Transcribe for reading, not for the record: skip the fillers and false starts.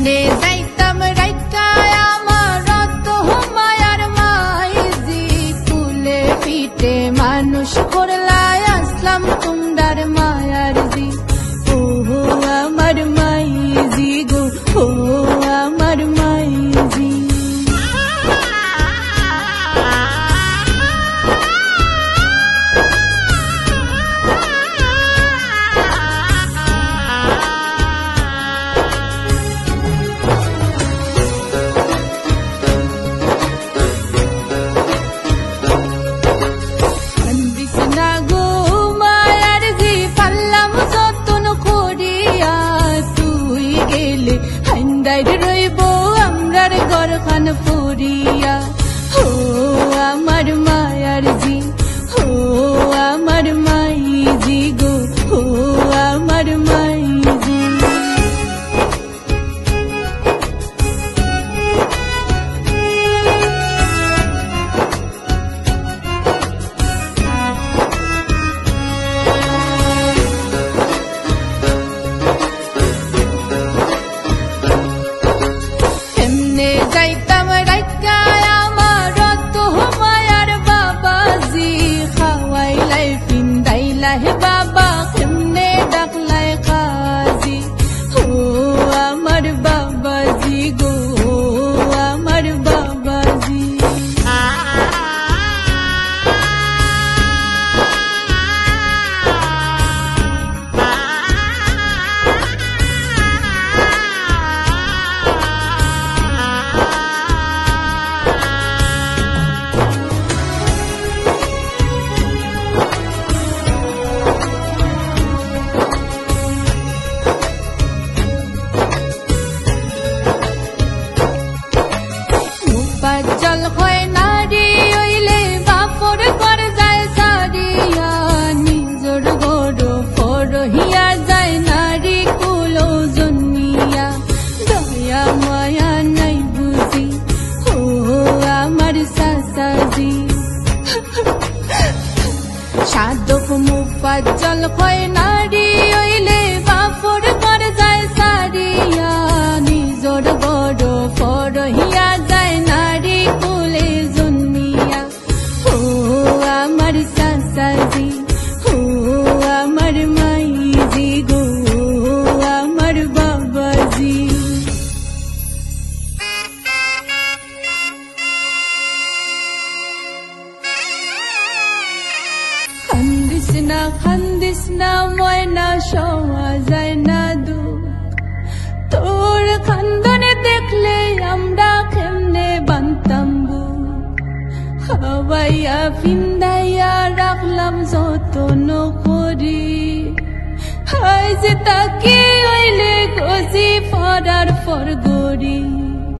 এমনে যাইতাম রাইকায় আমার রত মায়ার মাইজি কুলে পিঠে মানুষ করলাই আসলাম তোমরার মায়ার জি ও আমার মাইজি গো ও আমার মাইজি রইব আমরার ঘরখান ফুরিয়া ও আমার মায়ার জি ও আমার মাইজি গো ও আমার মাইজি যাইতাম রাইকায় আমার রত মায়ার বাবাজি খাওয়াইলাই পিন্দাইলাই বাবা কেমনে ডাকলাই কাজি ও আমার বাবাজি গো আমার বাবাজি জল হয় নারী হইলে বাপর ঘর যায় সারিয়া নিজর গড় ফরহিয়া যায় নারী কুল জন্মিয়া দয়া মায়া নাই বুঝি ও আমার সাসাজি সাধক মুফাজ্জল হয় নারী হইলে বাপর ঘর যায় সারিয়া নিজর গড় ফরহিয়া যায় নারী কুলে জন্মিয়া ও আমার সাসাজি ও আমার মাইজি গো আমার বাবাজি খান্দিস না ময়না সওয়া যায় না দুঃখ তোর খান্দনে দেখলে আমরা কেমনে বানতাম হাওয়াইয়া ফিন্দাইয়া রাখলাম যতন করি হাই যে তাকে হইলে গজি ফরার ফর গরি